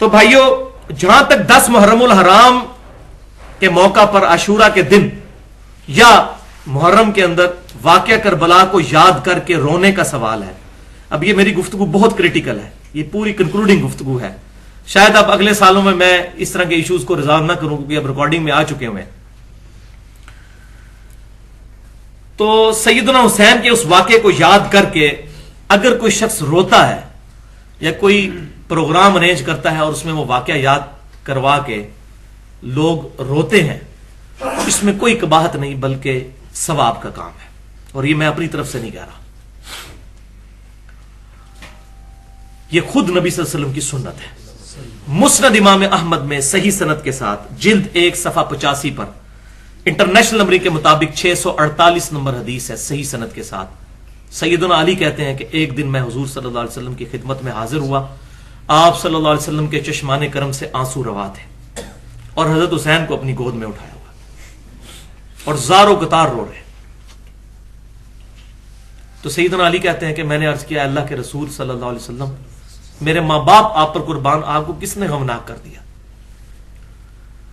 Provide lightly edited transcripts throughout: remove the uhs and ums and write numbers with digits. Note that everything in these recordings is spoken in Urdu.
تو بھائیو جہاں تک 10 محرم الحرام کے موقع پر عاشورہ کے دن یا محرم کے اندر واقعہ کربلا کو یاد کر کے رونے کا سوال ہے، اب یہ میری گفتگو بہت کریٹیکل ہے، یہ پوری کنکلوڈنگ گفتگو ہے. شاید اب اگلے سالوں میں اس طرح کے ایشوز کو ریزالو نہ کروں کیونکہ اب ریکارڈنگ میں آ چکے ہوئے ہیں. تو سیدنا حسین کے اس واقعے کو یاد کر کے اگر کوئی شخص روتا ہے یا کوئی پروگرام ارینج کرتا ہے اور اس میں وہ واقعہ یاد کروا کے لوگ روتے ہیں، اس میں کوئی قباحت نہیں بلکہ ثواب کا کام ہے، اور یہ میں اپنی طرف سے نہیں کہہ رہا، یہ خود نبی صلی اللہ علیہ وسلم کی سنت ہے. مسند امام احمد میں صحیح سند کے ساتھ جلد 1 صفحہ 85 پر انٹرنیشنل نمبر کے مطابق 648 نمبر حدیث ہے، صحیح سند کے ساتھ. سیدنا علی کہتے ہیں کہ ایک دن میں حضور صلی اللہ علیہ وسلم کی خدمت میں حاضر ہوا، آپ صلی اللہ علیہ وسلم کے چشمان کرم سے آنسو روا تھے اور حضرت حسین کو اپنی گود میں اٹھایا ہوا اور زار و قطار رو رہے. تو سیدنا علی کہتے ہیں کہ میں نے عرض کیا اللہ کے رسول صلی اللہ علیہ وسلم، میرے ماں باپ آپ پر قربان، آپ کو کس نے غمناک کر دیا؟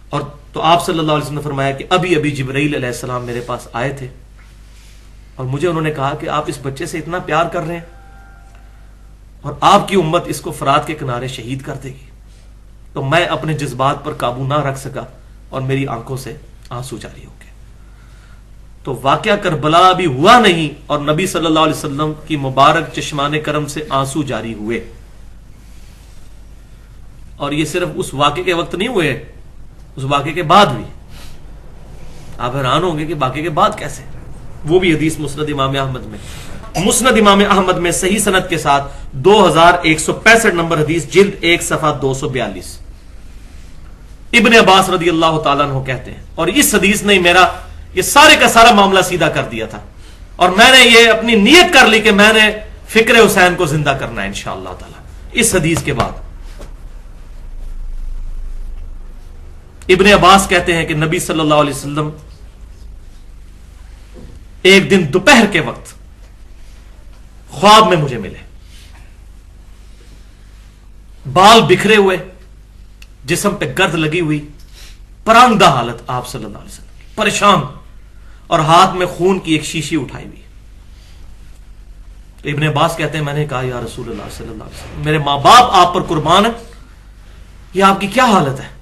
اور تو آپ صلی اللہ علیہ وسلم نے فرمایا کہ ابھی ابھی جبرائیل علیہ السلام میرے پاس آئے تھے اور مجھے انہوں نے کہا کہ آپ اس بچے سے اتنا پیار کر رہے ہیں اور آپ کی امت اس کو فرات کے کنارے شہید کر دے گی. تو میں اپنے جذبات پر قابو نہ رکھ سکا اور میری آنکھوں سے آنسو جاری ہو گئے. تو واقعہ کربلا بھی ہوا نہیں اور نبی صلی اللہ علیہ وسلم کی مبارک چشمان کرم سے آنسو جاری ہوئے. اور یہ صرف اس واقعے کے وقت نہیں ہوئے، اس واقعے کے بعد بھی. آپ حیران ہوں گے کہ واقعے کے بعد کیسے، وہ بھی حدیث مسند امام احمد میں، مسند امام احمد میں صحیح سند کے ساتھ 2165 نمبر حدیث جلد 1 صفحہ 242. ابن عباس رضی اللہ تعالیٰ عنہ کہتے ہیں، اور اس حدیث نے میرا یہ سارے کا سارا معاملہ سیدھا کر دیا تھا، اور میں نے یہ اپنی نیت کر لی کہ میں نے فکر حسین کو زندہ کرنا ہے انشاءاللہ تعالی اس حدیث کے بعد. ابن عباس کہتے ہیں کہ نبی صلی اللہ علیہ وسلم ایک دن دوپہر کے وقت خواب میں مجھے ملے، بال بکھرے ہوئے، جسم پہ گرد لگی ہوئی، پرانگدہ حالت آپ صلی اللہ علیہ وسلم، پریشان، اور ہاتھ میں خون کی ایک شیشی اٹھائی ہوئی. تو ابن عباس کہتے ہیں میں نے کہا یا رسول اللہ صلی اللہ علیہ وسلم، میرے ماں باپ آپ پر قربان ہیں، یہ آپ کی کیا حالت ہے؟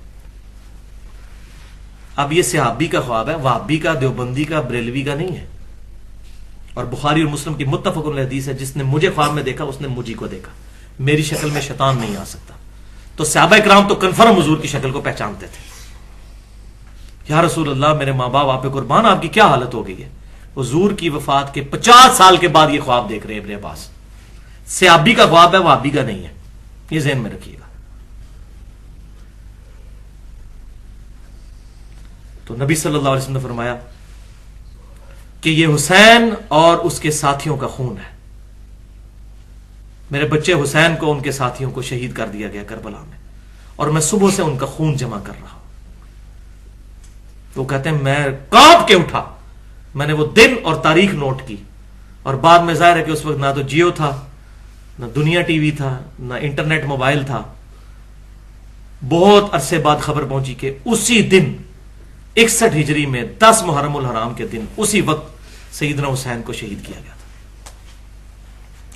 اب یہ صحابی کا خواب ہے، وہابی کا، دیوبندی کا، بریلوی کا نہیں ہے. اور بخاری اور مسلم کی متفق علیہ حدیث ہے، جس نے مجھے خواب میں دیکھا اس نے مجھے کو دیکھا، میری شکل میں شیطان نہیں آ سکتا. تو صحابہ کرام تو کنفرم حضور کی شکل کو پہچانتے تھے. یا رسول اللہ میرے ماں باپ آپ پہ قربان، آپ کی کیا حالت ہو گئی ہے؟ حضور کی وفات کے 50 سال کے بعد یہ خواب دیکھ رہے ہیں ابن عباس. صحابی کا خواب ہے، وہابی کا نہیں ہے، یہ ذہن میں رکھیے گا. تو نبی صلی اللہ علیہ وسلم نے فرمایا کہ یہ حسین اور اس کے ساتھیوں کا خون ہے، میرے بچے حسین کو ان کے ساتھیوں کو شہید کر دیا گیا کربلا میں، اور میں صبح سے ان کا خون جمع کر رہا ہوں. وہ کہتے ہیں میں کانپ کے اٹھا، میں نے وہ دن اور تاریخ نوٹ کی، اور بعد میں ظاہر ہے کہ اس وقت نہ تو جیو تھا، نہ دنیا ٹی وی تھا، نہ انٹرنیٹ موبائل تھا. بہت عرصے بعد خبر پہنچی کہ اسی دن 61 ہجری میں 10 محرم الحرام کے دن اسی وقت سیدنا حسین کو شہید کیا گیا تھا.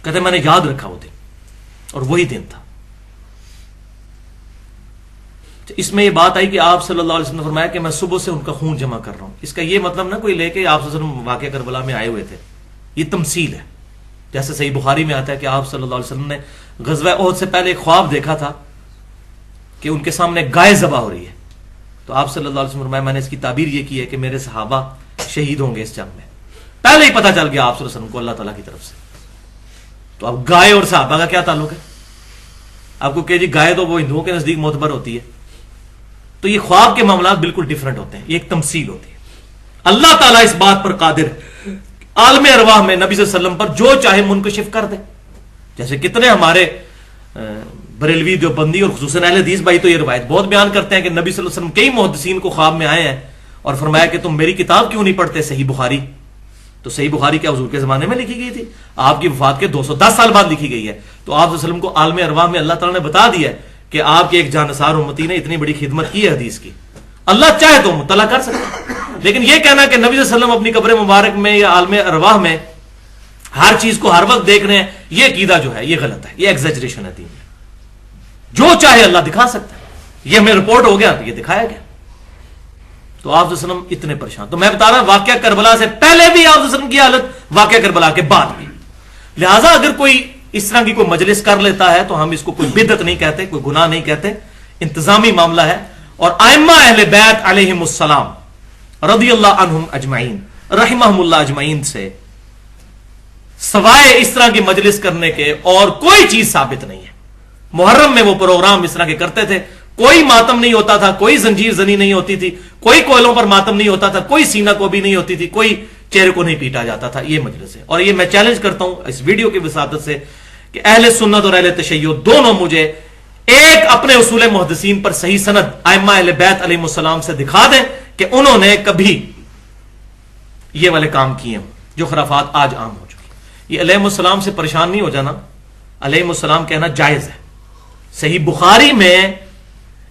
کہتے میں نے یاد رکھا وہ دن، اور وہی دن تھا. تو اس میں یہ بات آئی کہ آپ صلی اللہ علیہ وسلم نے فرمایا کہ میں صبح سے ان کا خون جمع کر رہا ہوں. اس کا یہ مطلب نہ کوئی لے کے آپ صلی اللہ علیہ وسلم واقعہ کربلا میں آئے ہوئے تھے، یہ تمثیل ہے. جیسے صحیح بخاری میں آتا ہے کہ آپ صلی اللہ علیہ وسلم نے غزوہ احد سے پہلے ایک خواب دیکھا تھا کہ ان کے سامنے گائے ذبح ہو رہی ہے. تو آپ صلی اللہ علیہ وسلم فرمایا میں نے اس کی تعبیر یہ کی ہے کہ میرے صحابہ شہید ہوں گے اس جنگ میں. پہلے ہی پتہ چل گیا آپ صلی اللہ علیہ وسلم کو اللہ تعالیٰ کی طرف سے. تو اب گائے اور صحابہ کا کیا تعلق ہے؟ آپ کو کہ جی گائے تو وہ ہندوؤں کے نزدیک معتبر ہوتی ہے. تو یہ خواب کے معاملات بالکل ڈیفرنٹ ہوتے ہیں، یہ ایک تمثیل ہوتی ہے. اللہ تعالیٰ اس بات پر قادر ہے عالم ارواح میں نبی صلی اللہ علیہ وسلم پر جو چاہے منکشف کر دے. جیسے کتنے ہمارے بریلوی دیوبندی اور خصوصاً اہل حدیث بھائی تو یہ روایت بہت بیان کرتے ہیں کہ نبی صلی اللہ علیہ وسلم کئی محدثین کو خواب میں آئے ہیں اور فرمایا کہ تم میری کتاب کیوں نہیں پڑھتے صحیح بخاری. تو صحیح بخاری کیا حضور کے زمانے میں لکھی گئی تھی؟ آپ کی وفات کے 210 سال بعد لکھی گئی ہے. تو آپ صلی اللہ علیہ وسلم کو عالم ارواح میں اللہ تعالیٰ نے بتا دیا ہے کہ آپ کے ایک جانثار امتی نے اتنی بڑی خدمت کی ہے حدیث کی، اللہ چاہے تو مطلع کر سکتا. لیکن یہ کہنا کہ نبی صلی اللہ علیہ وسلم اپنی قبر مبارک میں یا عالم ارواح میں ہر چیز کو ہر وقت دیکھ رہے ہیں، یہ عقیدہ جو ہے یہ غلط ہے، یہ ایگزیجریشن ہے دین میں. جو چاہے اللہ دکھا سکتا ہے. یہ ہمیں رپورٹ ہو گیا تو یہ دکھایا گیا. تو آپ صلی اللہ علیہ وسلم اتنے پریشان. تو میں بتا رہا ہوں واقعہ کربلا سے پہلے بھی آپ صلی اللہ علیہ وسلم کی حالت، واقعہ کربلا کے بعد بھی. لہٰذا اگر کوئی اس طرح کی کوئی مجلس کر لیتا ہے تو ہم اس کو کوئی بدعت نہیں کہتے، کوئی گناہ نہیں کہتے، انتظامی معاملہ ہے. اور ائمہ اہل بیت علیہم السلام رضی اللہ عنہم اجمعین رحمہم اللہ اجمعین سے سوائے اس طرح کی مجلس کرنے کے اور کوئی چیز ثابت نہیں ہے. محرم میں وہ پروگرام اس طرح کے کرتے تھے، کوئی ماتم نہیں ہوتا تھا، کوئی زنجیر زنی نہیں ہوتی تھی، کوئی کوئلوں پر ماتم نہیں ہوتا تھا، کوئی سینہ کو بھی نہیں ہوتی تھی، کوئی چہرے کو نہیں پیٹا جاتا تھا. یہ مجلس ہے. اور یہ میں چیلنج کرتا ہوں اس ویڈیو کی وساطت سے کہ اہل سنت اور اہل تشیع دونوں مجھے ایک اپنے اصول محدثین پر صحیح سند ائمہ اہل بیت علیہم السلام سے دکھا دیں کہ انہوں نے کبھی یہ والے کام کیے ہوں جو خرافات آج عام ہو چکی. یہ علیہم السلام سے پریشان نہیں ہو جانا، علیہم السلام کہنا جائز ہے. صحیح بخاری میں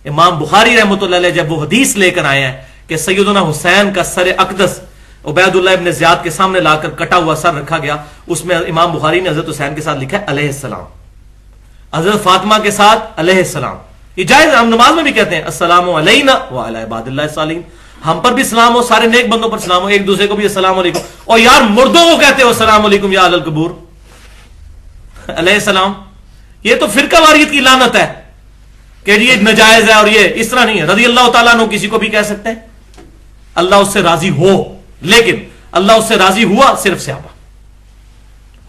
امام بخاری رحمۃ اللہ علیہ جب وہ حدیث لے کر آئے ہیں کہ سیدنا حسین کا سر اقدس عبید اللہ ابن زیاد کے سامنے لا کر کٹا ہوا سر رکھا گیا، اس میں امام بخاری نے حضرت حسین کے ساتھ لکھا ہے علیہ السلام، حضرت فاطمہ کے ساتھ علیہ السلام. یہ جائز. ہم نماز میں بھی کہتے ہیں السلام علینا وعلی عباد اللہ الصالحین، ہم پر بھی سلام ہو، سارے نیک بندوں پر سلام ہو، ایک دوسرے کو بھی السلام علیکم. اور یار مردوں کو کہتے ہو السلام علیکم یا اہل القبور علیہ السلام. یہ تو فرقہ واریت کی لعنت ہے کہ یہ ناجائز ہے. اور یہ اس طرح نہیں ہے. رضی اللہ تعالیٰ عنہ کسی کو بھی کہہ سکتے ہیں، اللہ اس سے راضی ہو، لیکن اللہ اس سے راضی ہوا صرف صحابہ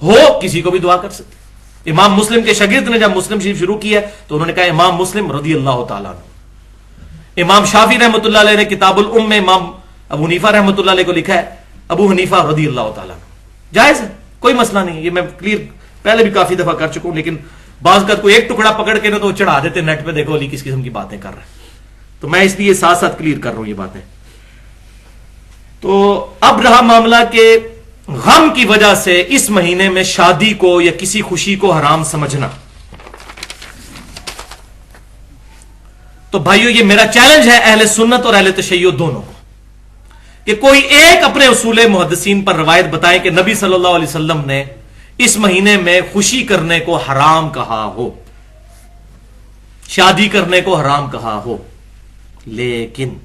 ہو، کسی کو بھی دعا کر سکتے. امام مسلم کے شاگرد نے جب مسلم شریف شروع کی ہے تو انہوں نے کہا امام مسلم رضی اللہ تعالیٰ عنہ. امام شافعی رحمۃ اللہ علیہ نے کتاب الام میں امام ابو حنیفہ رحمۃ اللہ علیہ کو لکھا ہے ابو حنیفہ رضی اللہ تعالیٰ عنہ. جائز ہے، کوئی مسئلہ نہیں. یہ میں کلیئر پہلے بھی کافی دفعہ کر چکا ہوں، لیکن بعض کا کوئی ایک ٹکڑا پکڑ کے نا تو چڑھا دیتے نیٹ پہ، دیکھو علی کس قسم کی باتیں کر رہے ہیں. تو میں اس لیے ساتھ ساتھ کلیئر کر رہا ہوں یہ باتیں. تو اب رہا معاملہ کہ غم کی وجہ سے اس مہینے میں شادی کو یا کسی خوشی کو حرام سمجھنا. تو بھائیو یہ میرا چیلنج ہے اہل سنت اور اہل تشیع دونوں کو کہ کوئی ایک اپنے اصول محدثین پر روایت بتائیں کہ نبی صلی اللہ علیہ وسلم نے اس مہینے میں خوشی کرنے کو حرام کہا ہو، شادی کرنے کو حرام کہا ہو. لیکن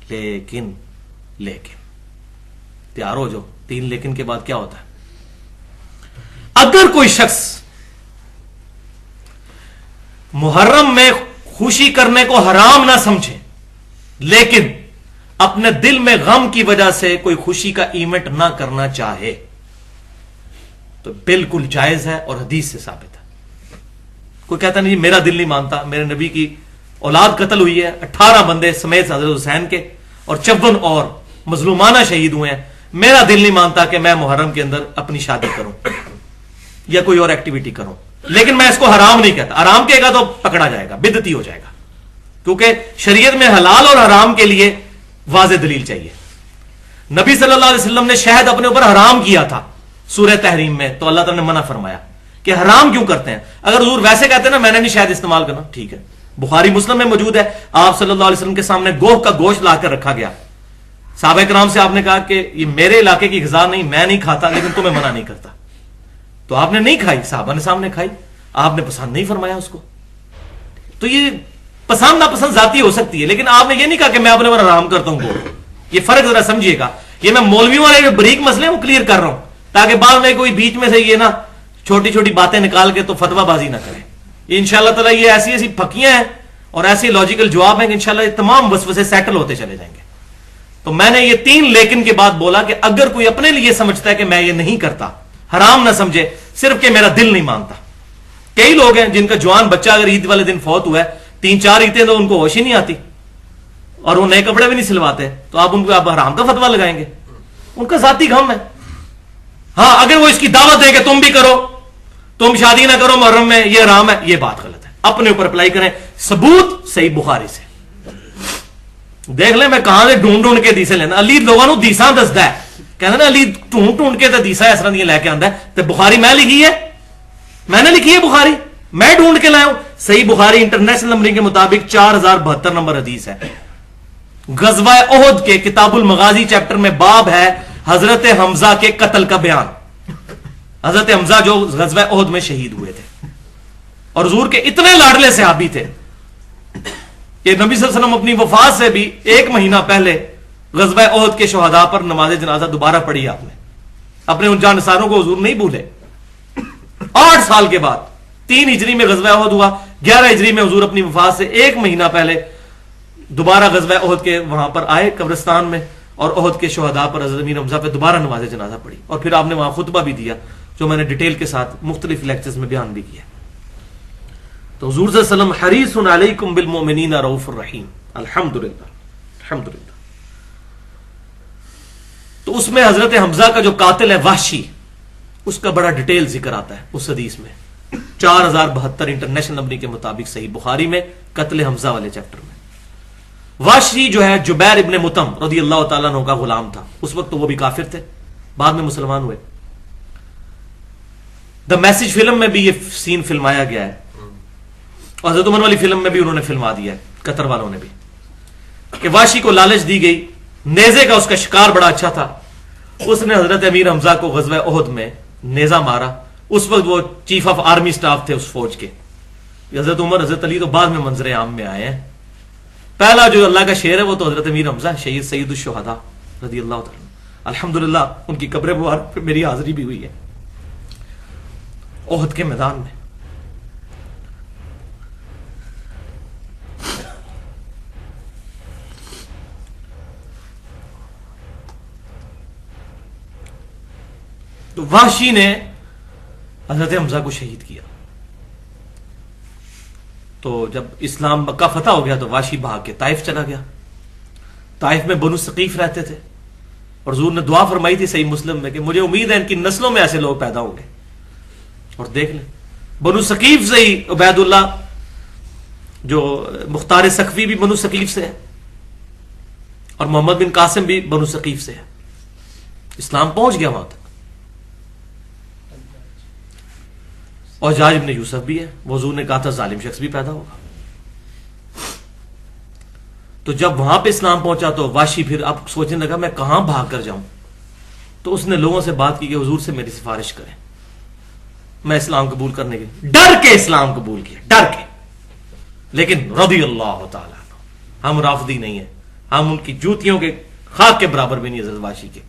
لیکن لیکن تیار ہو جو 3 لیکن کے بعد کیا ہوتا ہے. اگر کوئی شخص محرم میں خوشی کرنے کو حرام نہ سمجھے لیکن اپنے دل میں غم کی وجہ سے کوئی خوشی کا ایونٹ نہ کرنا چاہے تو بالکل جائز ہے اور حدیث سے ثابت ہے. کوئی کہتا نہیں میرا دل نہیں مانتا، میرے نبی کی اولاد قتل ہوئی ہے، 18 بندے سمیت حضرت حسین کے اور 54 اور مظلومانہ شہید ہوئے ہیں، میرا دل نہیں مانتا کہ میں محرم کے اندر اپنی شادی کروں یا کوئی اور ایکٹیویٹی کروں، لیکن میں اس کو حرام نہیں کہتا. حرام کہے گا تو پکڑا جائے گا، بدعتی ہو جائے گا، کیونکہ شریعت میں حلال اور حرام کے لیے واضح دلیل چاہیے. نبی صلی اللہ علیہ وسلم نے شہد اپنے اوپر حرام کیا تھا سورہ تحریم میں، تو اللہ تعالیٰ نے منع فرمایا کہ حرام کیوں کرتے ہیں. اگر حضور ویسے کہتے ہیں نا میں نے نہیں شہد استعمال کرنا، ٹھیک ہے. بخاری مسلم میں موجود ہے، آپ صلی اللہ علیہ وسلم کے سامنے گوہ کا گوشت لا کر رکھا گیا. صحابہ کرام سے آپ نے کہا کہ یہ میرے علاقے کی غذا نہیں، میں نہیں کھاتا، لیکن تمہیں منع نہیں کرتا. تو آپ نے نہیں کھائی، صحابہ نے سامنے کھائی، آپ نے پسند نہیں فرمایا اس کو. تو یہ پسند ناپسند ذاتی ہو سکتی ہے، لیکن آپ نے یہ نہیں کہا کہ میں اپنے اوپر حرام کرتا ہوں گوشت. یہ فرق ذرا سمجھیے گا. یہ میں مولویوں والے جو بریک مسئلے ہیں وہ کلیئر کر رہا ہوں تاکہ بعد میں کوئی بیچ میں سے یہ نا چھوٹی چھوٹی باتیں نکال کے تو فتویٰ بازی نہ کرے. یہ انشاءاللہ تعالیٰ یہ ایسی ایسی پھکیاں ہیں اور ایسی لاجیکل جواب ہیں کہ انشاءاللہ یہ تمام وسوسے سیٹل ہوتے چلے جائیں گے. تو میں نے یہ 3 لیکن کے بعد بولا کہ اگر کوئی اپنے لیے سمجھتا ہے کہ میں یہ نہیں کرتا، حرام نہ سمجھے، صرف کہ میرا دل نہیں مانتا. کئی لوگ ہیں جن کا جوان بچہ اگر عید والے دن فوت ہوا ہے 3-4 عیدیں تو ان کو ہوش ہی نہیں آتی اور وہ نئے کپڑے بھی نہیں سلواتے، تو آپ ان کو آپ حرام کا فتویٰ لگائیں گے؟ ان کا ذاتی غم ہے. ہاں اگر وہ اس کی دعوت دے کہ تم بھی کرو، تم شادی نہ کرو محرم میں، یہ حرام ہے، یہ بات غلط ہے. اپنے اوپر اپلائی کریں. ثبوت صحیح بخاری سے دیکھ لیں. میں کہاں سے ڈھونڈ ڈھونڈ کے دیسے لینا. علی لوگوں نو دیساں دسدا ہے، کہنا نا علی ڈھونڈ ڈھونڈ کے تے دیسا اس طرح دی لے کے آندا ہے. تے بخاری میں لکھی ہے، میں نے لکھی ہے بخاری. میں ڈھونڈ کے لایا ہوں. صحیح بخاری انٹرنیشنل نمبرنگ کے مطابق 4072 نمبر حدیث ہے. غزوہ احد کے کتاب المغازی چیپٹر میں باب ہے حضرت حمزہ کے قتل کا بیان. حضرت حمزہ جو غزوہ احد میں شہید ہوئے تھے اور حضور کے اتنے لاڈلے صحابی تھے کہ نبی صلی اللہ علیہ وسلم اپنی وفات سے بھی 1 مہینہ پہلے غزوہ احد کے شہداء پر نماز جنازہ دوبارہ پڑھی آپ نے. اپنے ان جانثاروں کو حضور نہیں بھولے. 8 سال کے بعد 3 ہجری میں غزوہ احد ہوا, 11 ہجری میں حضور اپنی وفات سے 1 مہینہ پہلے دوبارہ غزوہ احد کے وہاں پر آئے قبرستان میں, اور احد کے شہداء پر حضرت امیر حمزہ پہ دوبارہ نماز جنازہ پڑھی, اور پھر آپ نے وہاں خطبہ بھی دیا جو میں نے ڈیٹیل کے ساتھ مختلف لیکچرز میں بیان بھی کیا. تو حضور صلی اللہ علیہ وسلم حریص علیکم بالمؤمنین رؤوف الرحیم. الحمدللہ الحمدللہ. تو اس میں حضرت حمزہ کا جو قاتل ہے وحشی, اس کا بڑا ڈیٹیل ذکر آتا ہے اس حدیث میں 4072 انٹرنیشنل نمبر کے مطابق صحیح بخاری میں قتل حمزہ والے چیپٹر میں. وحشی جو ہے جبیر ابن مطعم رضی اللہ تعالیٰ عنہ کا غلام تھا. اس وقت تو وہ بھی کافر تھے, بعد میں مسلمان ہوئے. دا میسج فلم میں بھی یہ سین فلمایا گیا ہے, اور حضرت عمر والی فلم میں بھی انہوں نے فلما دیا ہے, قطر والوں نے بھی, کہ وحشی کو لالچ دی گئی. نیزے کا اس کا شکار بڑا اچھا تھا. اس نے حضرت امیر حمزہ کو غزوہ احد میں نیزہ مارا. اس وقت وہ چیف آف آرمی سٹاف تھے اس فوج کے. حضرت عمر حضرت علی تو بعد میں منظر عام میں آئے ہیں. پہلا جو اللہ کا شعر ہے وہ تو حضرت امیر حمزہ شہید سید الشہداء رضی اللہ تعالیٰ. الحمدللہ ان کی قبر مبارک پہ میری حاضری بھی ہوئی ہے احد کے میدان میں. تو وحشی نے حضرت حمزہ کو شہید کیا. تو جب اسلام مکہ فتح ہو گیا تو وحشی بھاگ کے طائف چلا گیا. طائف میں بنو ثقیف رہتے تھے, اور حضور نے دعا فرمائی تھی صحیح مسلم میں کہ مجھے امید ہے ان کی نسلوں میں ایسے لوگ پیدا ہوں گے. اور دیکھ لیں بنو ثقیف سے ہی عبید اللہ جو مختار ثقفی بھی بنو ثقیف سے ہے, اور محمد بن قاسم بھی بنو ثقیف سے ہے. اسلام پہنچ گیا وہاں تک. اور حجاج ابن یوسف بھی ہے, وہ حضور نے کہا تھا ظالم شخص بھی پیدا ہوگا. تو جب وہاں پہ اسلام پہنچا تو وحشی پھر اب سوچنے لگا میں کہاں بھاگ کر جاؤں. تو اس نے لوگوں سے بات کی کہ حضور سے میری سفارش کریں, میں اسلام قبول کرنے کے, ڈر کے اسلام قبول کیا, ڈر کے. لیکن رضی اللہ تعالیٰ عنہ, ہم رافضی نہیں ہیں, ہم ان کی جوتیوں کے خاک کے برابر بھی نہیں. حضرت وحشی کے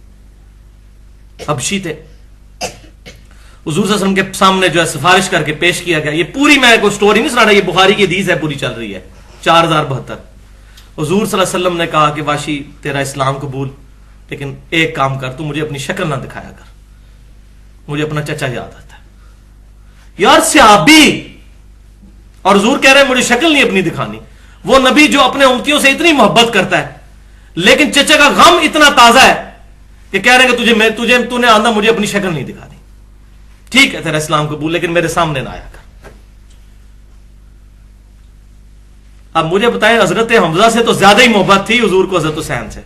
حبشی تھے. حضور صلی اللہ علیہ وسلم کے سامنے جو ہے سفارش کر کے پیش کیا گیا. یہ پوری میں کوئی سٹوری نہیں سنا رہا, یہ بخاری کی حدیث ہے, پوری چل رہی ہے 4072. حضور صلی اللہ علیہ وسلم نے کہا کہ وحشی تیرا اسلام قبول, لیکن ایک کام کر, تو مجھے اپنی شکل نہ دکھایا کر, مجھے اپنا چچا یاد آتا ہے. یار صحابی, اور حضور کہہ رہے ہیں مجھے شکل نہیں اپنی دکھانی. وہ نبی جو اپنے امتیوں سے اتنی محبت کرتا ہے, لیکن چچا کا غم اتنا تازہ ہے کہ کہہ رہے ہیں کہ تو نے آندہ مجھے اپنی شکل نہیں دکھانی. ٹھیک ہے تیرا اسلام قبول, لیکن میرے سامنے نہ آیا کر. اب مجھے بتائیں حضرت حمزہ سے تو زیادہ ہی محبت تھی حضور کو حضرت حسین سے.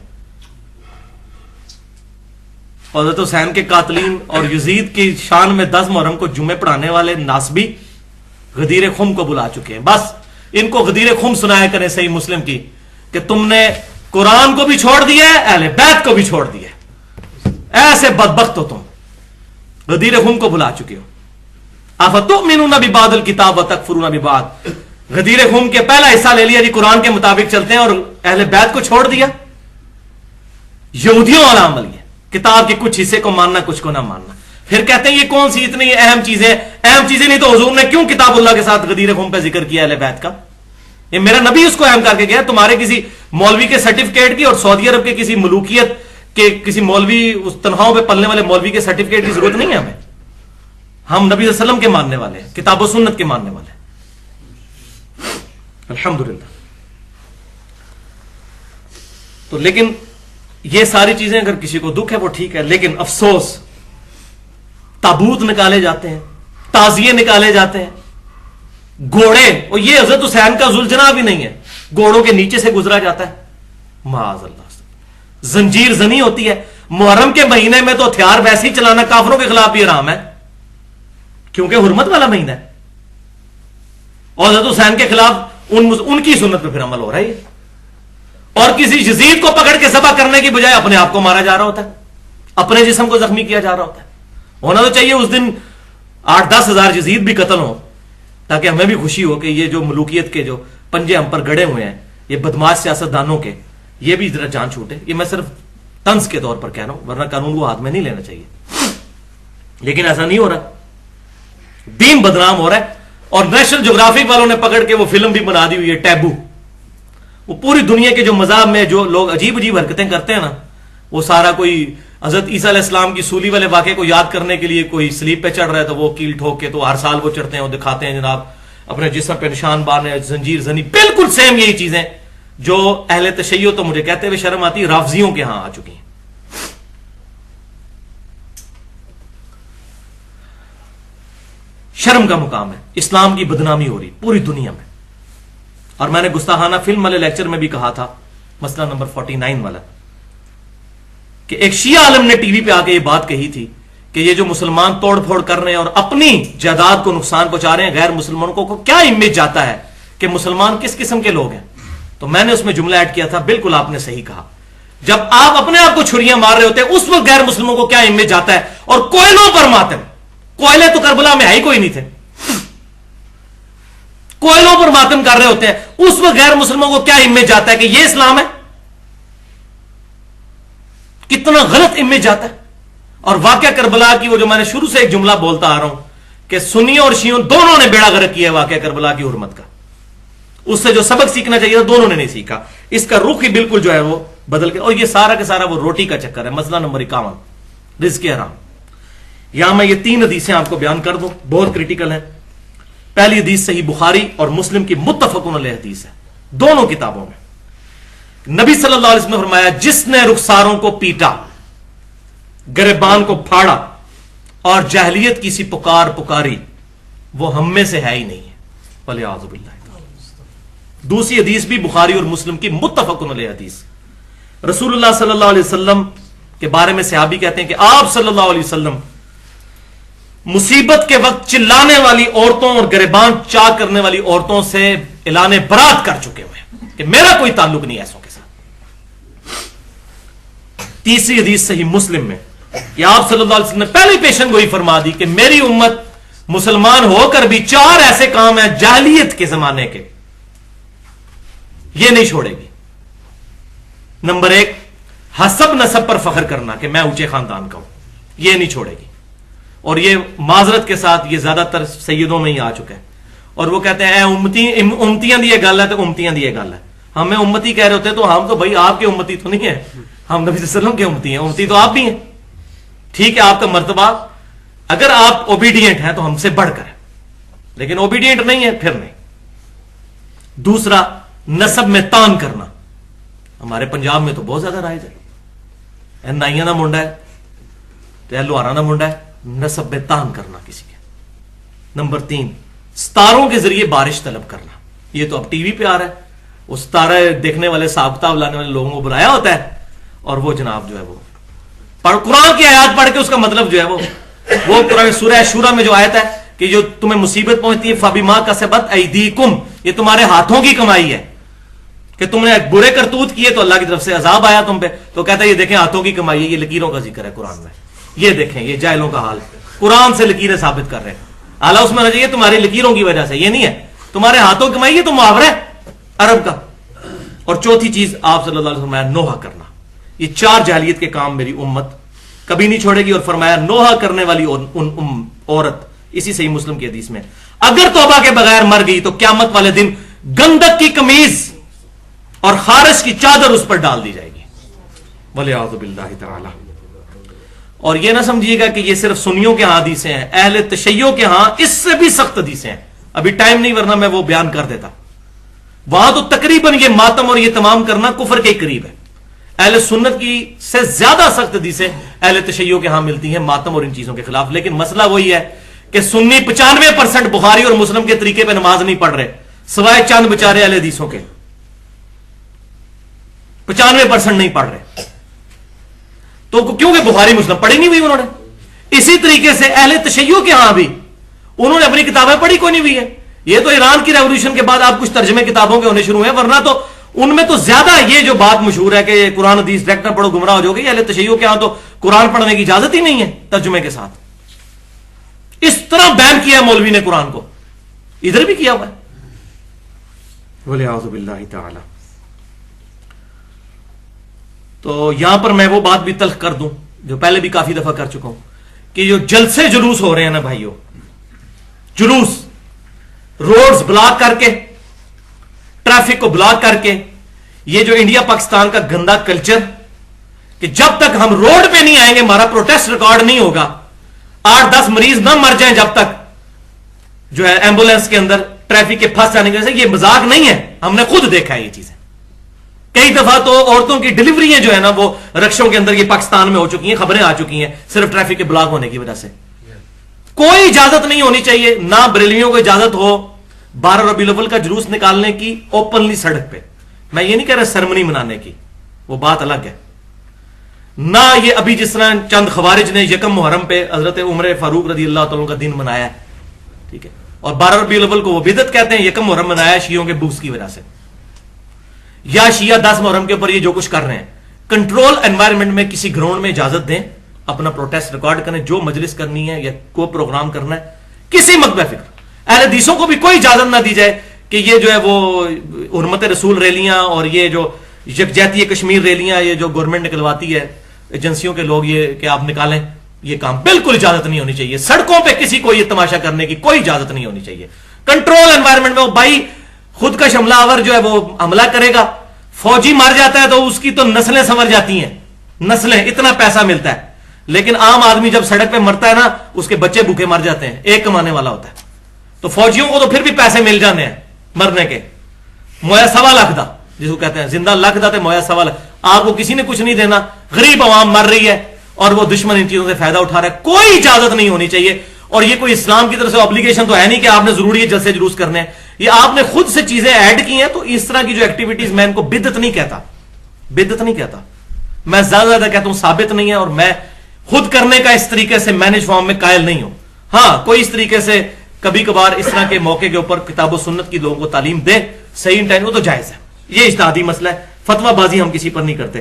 حضرت حسین کے قاتلین اور یزید کی شان میں 10 محرم کو جمعے پڑھانے والے ناسبی غدیر خم کو بلا چکے ہیں. بس ان کو غدیر خم سنایا کریں صحیح مسلم کی کہ تم نے قرآن کو بھی چھوڑ دیا ہے, اہل بیت کو بھی چھوڑ دیا ہے, ایسے بدبخت ہو تم, غدیر خم کو بلا چکے ہو. افتؤمنون ببعض الکتاب وتکفرون ببعض. غدیر خم کے پہلا حصہ لے لیا جی, قرآن کے مطابق چلتے ہیں, اور اہل بیت کو چھوڑ دیا. یہودیوں والا عمل یہ, کتاب کے کچھ حصے کو ماننا کچھ کو نہ ماننا. پھر کہتے ہیں یہ کون سی اتنی اہم چیزیں, اہم چیزیں نہیں تو حضور نے کیوں کتاب اللہ کے ساتھ غدیر خم پہ ذکر کیا اہل بیت کا؟ یہ میرا نبی اس کو اہم کر کے گیا. تمہارے کسی مولوی کے سرٹیفکیٹ کی اور سعودی عرب کے کسی ملوکیت کے کسی مولوی اس تنخواہوں پہ پلنے والے مولوی کے سرٹیفکیٹ کی ضرورت نہیں ہے ہمیں. ہم نبی صلی اللہ علیہ وسلم کے ماننے والے ہیں, کتاب و سنت کے ماننے والے ہیں. الحمدللہ. تو لیکن یہ ساری چیزیں اگر کسی کو دکھ ہے وہ ٹھیک ہے, لیکن افسوس تابوت نکالے جاتے ہیں, تعزیے نکالے جاتے ہیں, گھوڑے, اور یہ حضرت حسین کا ذوالجناح بھی نہیں ہے, گھوڑوں کے نیچے سے گزرا جاتا ہے. معاذ اللہ. زنجیر زنی ہوتی ہے. محرم کے مہینے میں تو ہتھیار ویسے ہی چلانا کافروں کے خلاف بھی حرام ہے, کیونکہ حرمت والا مہینہ ہے. اور حضرت حسین کے خلاف ان کی سنت پہ پھر عمل ہو رہا ہے. اور کسی یزید کو پکڑ کے ذبح کرنے کی بجائے اپنے آپ کو مارا جا رہا ہوتا ہے, اپنے جسم کو زخمی کیا جا رہا ہوتا ہے. ہونا تو چاہیے اس دن 8-10 ہزار یزید بھی قتل ہوں, تاکہ ہمیں بھی خوشی ہو کہ یہ جو ملوکیت کے جو پنجے ہم پر گڑے ہوئے ہیں, یہ بدماش سیاستدانوں کے, یہ بھی ذرا جان چھوٹے. یہ میں صرف طنز کے طور پر کہہ رہا ہوں, ورنہ قانون کو ہاتھ میں نہیں لینا چاہیے. لیکن ایسا نہیں ہو رہا, دین بدنام ہو رہا ہے. اور نیشنل جغرافک والوں نے پکڑ کے وہ فلم بھی بنا دی ہوئی ہے ٹیبو. وہ پوری دنیا کے جو مذاہب میں جو لوگ عجیب عجیب حرکتیں کرتے ہیں نا, وہ سارا کوئی حضرت عیسیٰ علیہ السلام کی سولی والے واقعے کو یاد کرنے کے لیے کوئی سلیپ پہ چڑھ رہا ہے تو وہ کیل ٹھوک کے, تو ہر سال وہ چڑھتے ہیں, وہ دکھاتے ہیں جناب اپنے جسم پہ نشان باندھے, زنجیر زنی, بالکل سیم یہی چیزیں جو اہل تشیع, تو مجھے کہتے ہوئے شرم آتی, رافضیوں کے ہاں آ چکی ہیں. شرم کا مقام ہے, اسلام کی بدنامی ہو رہی پوری دنیا میں. اور میں نے گستاخانہ فلم والے لیکچر میں بھی کہا تھا, مسئلہ نمبر 49 والا, کہ ایک شیعہ عالم نے ٹی وی پہ آ کے یہ بات کہی تھی کہ یہ جو مسلمان توڑ پھوڑ کر رہے ہیں اور اپنی جائیداد کو نقصان پہنچا رہے ہیں, غیر مسلمانوں کو کیا امیج جاتا ہے کہ مسلمان کس قسم کے لوگ ہیں. تو میں نے اس میں جملہ ایڈ کیا تھا, بالکل آپ نے صحیح کہا, جب آپ اپنے آپ کو چھریاں مار رہے ہوتے ہیں اس وقت غیر مسلموں کو کیا امیج جاتا ہے. اور کوئلوں پر ماتم, کوئلے تو کربلا میں ہی کوئی نہیں تھے, کوئلوں پر ماتم کر رہے ہوتے ہیں, اس وقت غیر مسلموں کو کیا امیج جاتا ہے کہ یہ اسلام ہے. کتنا غلط امیج جاتا ہے. اور واقعہ کربلا کی وہ جو میں نے شروع سے ایک جملہ بولتا آ رہا ہوں کہ سنیوں اور شیعوں دونوں نے بیڑا غرق کیا ہے واقعہ کربلا کی حرمت کا. اس سے جو سبق سیکھنا چاہیے تھا دونوں نے نہیں سیکھا. اس کا رخ ہی بالکل جو ہے وہ بدل کے, اور یہ سارا کا سارا وہ روٹی کا چکر ہے. مسئلہ نمبر 51, رزق حرام. یہاں میں یہ 3 حدیثیں آپ کو بیان کر دوں, بہت کریٹیکل ہیں. پہلی حدیث صحیح بخاری اور مسلم کی متفق علیہ حدیث ہے, دونوں کتابوں میں. نبی صلی اللہ علیہ وسلم نے فرمایا, جس نے رخساروں کو پیٹا, گریبان کو پھاڑا اور جاہلیت کی سی پکار پکاری, وہ ہم میں سے ہے ہی نہیں ہے. ولیعوذ باللہ. دوسری حدیث بھی بخاری اور مسلم کی متفق علیہ حدیث. رسول اللہ صلی اللہ علیہ وسلم کے بارے میں صحابی کہتے ہیں کہ آپ صلی اللہ علیہ وسلم مصیبت کے وقت چلانے والی عورتوں اور گریبان چاک کرنے والی عورتوں سے اعلان برات کر چکے ہوئے ہیں کہ میرا کوئی تعلق نہیں ایسوں کے ساتھ. تیسری حدیث صحیح مسلم میں کہ آپ صلی اللہ علیہ وسلم نے پہلی پیشن گوئی فرما دی کہ میری امت مسلمان ہو کر بھی 4 ایسے کام ہیں جاہلیت کے زمانے کے, یہ نہیں چھوڑے گی. نمبر 1, حسب نسب پر فخر کرنا کہ میں اونچے خاندان کا ہوں, یہ نہیں چھوڑے گی. اور یہ معذرت کے ساتھ یہ زیادہ تر سیدوں میں ہی آ چکا ہے. اور وہ کہتے ہیں اے امتیاں دی یہ گل ہے تو امتیاں دی یہ گل ہے. ہمیں امتی کہہ رہے ہوتے ہیں تو ہم تو بھائی آپ کے امتی تو نہیں ہیں, ہم نبی صلی اللہ علیہ وسلم کے امتی ہیں. امتی تو آپ بھی ہیں, ٹھیک ہے, آپ کا مرتبہ اگر آپ اوبیڈینٹ ہیں تو ہم سے بڑھ کر ہے, لیکن اوبیڈینٹ نہیں ہے پھر نہیں. دوسرا, نسب میں تان کرنا. ہمارے پنجاب میں تو بہت زیادہ رائج ہے, نائیاں کا منڈا ہے, لوہارا کا منڈا ہے, نسب میں تان کرنا کسی کے. نمبر 3, ستاروں کے ذریعے بارش طلب کرنا. یہ تو اب ٹی وی پہ آ رہا ہے, وہ ستارے دیکھنے والے سابقہ لانے والے لوگوں کو بلایا ہوتا ہے, اور وہ جناب جو ہے وہ قرآن کی آیات پڑھ کے اس کا مطلب جو ہے وہ قرآن سورہ شورا میں جو آیت ہے کہ جو تمہیں مصیبت پہنچتی ہے فبما کسبت ایدیکم, یہ تمہارے ہاتھوں کی کمائی ہے کہ تم نے برے کرتوت کیے تو اللہ کی طرف سے عذاب آیا تم پہ. تو کہتا ہے یہ دیکھیں ہاتھوں کی کمائی ہے, یہ لکیروں کا ذکر ہے قرآن میں. یہ دیکھیں یہ جاہلوں کا حال, قرآن سے لکیریں ثابت کر رہے ہیں. اعلیٰ اس میں نہ چاہیے تمہاری لکیروں کی وجہ سے, یہ نہیں ہے تمہارے ہاتھوں کی کمائی, یہ تو محاورہ ہے عرب کا. اور چوتھی چیز آپ صلی اللہ علیہ وسلم فرمایا نوحہ کرنا. یہ 4 جاہلیت کے کام میری امت کبھی نہیں چھوڑے گی. اور فرمایا نوحہ کرنے والی عورت, اسی صحیح مسلم کی حدیث میں, اگر توبہ کے بغیر مر گئی تو قیامت والے دن گندک کی قمیض اور خارش کی چادر اس پر ڈال دی جائے گی. ولیعوذ باللہ تعالی. اور یہ نہ سمجھیے گا کہ یہ صرف سنیوں کے ہاں حدیثیں ہیں, اہل تشیع کے ہاں اس سے بھی سخت حدیثیں ہیں. ابھی ٹائم نہیں ورنہ میں وہ بیان کر دیتا. وہاں تو تقریباً یہ ماتم اور یہ تمام کرنا کفر کے قریب ہے. اہل سنت کی سے زیادہ سخت حدیثیں اہل تشیع کے ہاں ملتی ہیں ماتم اور ان چیزوں کے خلاف. لیکن مسئلہ وہی ہے کہ سنی 95% بخاری اور مسلم کے طریقے پہ نماز نہیں پڑھ رہے, سوائے چند بچارے اہل حدیثوں کے 95% نہیں پڑھ رہے. تو کیونکہ بخاری مسلم پڑھی نہیں ہوئی انہوں نے. اسی طریقے سے اہل تشیع کے ہاں بھی انہوں نے اپنی کتابیں پڑھی کوئی نہیں ہوئی ہے. یہ تو ایران کی ریولیوشن کے بعد آپ کچھ ترجمے کتابوں کے ہونے شروع ہوئے، ورنہ تو ان میں تو زیادہ یہ جو بات مشہور ہے کہ قرآن حدیث ڈائریکٹ نہ پڑھو گمراہ ہو جاؤ گے، اہل تشیع کے ہاں تو قرآن پڑھنے کی اجازت ہی نہیں ہے ترجمے کے ساتھ. اس طرح بین کیا ہے مولوی نے قرآن کو، ادھر بھی کیا ہوا ہے. وَلِعَوْذُ بِاللَّهِ تَعَالَى. تو یہاں پر میں وہ بات بھی تلخ کر دوں جو پہلے بھی کافی دفعہ کر چکا ہوں کہ جو جلسے جلوس ہو رہے ہیں نا بھائیو، جلوس روڈز بلاک کر کے، ٹریفک کو بلاک کر کے، یہ جو انڈیا پاکستان کا گندا کلچر کہ جب تک ہم روڈ پہ نہیں آئیں گے ہمارا پروٹیسٹ ریکارڈ نہیں ہوگا، 8-10 مریض نہ مر جائیں جب تک جو ہے ایمبولینس کے اندر ٹریفک کے پھنس جانے کی وجہ سے. یہ مذاق نہیں ہے، ہم نے خود دیکھا ہے یہ چیزیں. کئی دفعہ تو عورتوں کی ڈلیوریاں جو ہے نا وہ رکشوں کے اندر یہ پاکستان میں ہو چکی ہیں، خبریں آ چکی ہیں صرف ٹریفک کے بلاک ہونے کی وجہ سے. کوئی اجازت نہیں ہونی چاہیے، نہ بریلویوں کو اجازت ہو 12 ربیع الاول کا جلوس نکالنے کی اوپنلی سڑک پہ. میں یہ نہیں کہہ رہا سرمنی منانے کی، وہ بات الگ ہے. نہ یہ ابھی جس طرح چند خوارج نے یکم محرم پہ حضرت عمر فاروق رضی اللہ تعالیٰ کا دن منایا ہے، ٹھیک ہے، اور 12 ربیع الاول کو وہ بدعت کہتے ہیں، یکم محرم منایا ہے شیعوں کے بوس کی وجہ سے. یا شیعہ 10 محرم کے اوپر یہ جو کچھ کر رہے ہیں، کنٹرول انوائرمنٹ میں کسی گراؤنڈ میں اجازت دیں، اپنا پروٹیسٹ ریکارڈ کریں، جو مجلس کرنی ہے یا کوئی پروگرام کرنا ہے کسی مکتبہ فکر. اہل حدیثوں کو بھی کوئی اجازت نہ دی جائے کہ یہ جو ہے وہ حرمت رسول ریلیاں اور یہ جو یکجہتی کشمیر ریلیاں یہ جو گورنمنٹ نکلواتی ہے ایجنسیوں کے لوگ یہ کہ آپ نکالیں، یہ کام بالکل اجازت نہیں ہونی چاہیے. سڑکوں پہ کسی کو یہ تماشا کرنے کی کوئی اجازت نہیں ہونی چاہیے. کنٹرول انوائرمنٹ میں وہ بھائی خود کا حملہ آور جو ہے وہ حملہ کرے گا، فوجی مار جاتا ہے تو اس کی تو نسلیں سنور جاتی ہیں، نسلیں، اتنا پیسہ ملتا ہے. لیکن عام آدمی جب سڑک پہ مرتا ہے نا اس کے بچے بھوکے مر جاتے ہیں، ایک کمانے والا ہوتا ہے. تو فوجیوں کو تو پھر بھی پیسے مل جانے ہیں مرنے کے، مویا 1.25 لاکھ دا جس کو کہتے ہیں، زندہ لاکھ دا تے مویا 1.25 لاکھ. آپ کو کسی نے کچھ نہیں دینا، غریب عوام مر رہی ہے اور وہ دشمن ان چیزوں سے فائدہ اٹھا رہا ہے. کوئی اجازت نہیں ہونی چاہیے. اور یہ کوئی اسلام کی طرف سے obligation تو ہے نہیں کہ آپ نے ضروری ہے جلسے جلوس کرنے ہیں، یہ آپ نے خود سے چیزیں ایڈ کی ہیں. تو اس طرح کی جو ایکٹیویٹیز میں ان کو بدعت نہیں کہتا، بدعت نہیں کہتا، میں زیادہ کہتا ہوں ثابت نہیں ہے. اور میں خود کرنے کا اس طریقے سے مینج فارم میں قائل نہیں ہوں. ہاں کوئی اس طریقے سے کبھی کبھار اس طرح کے موقع کے اوپر کتاب و سنت کی لوگوں کو تعلیم دے، صحیح انٹینٹ، وہ تو جائز ہے. یہ اجتہادی مسئلہ ہے، فتویٰ بازی ہم کسی پر نہیں کرتے.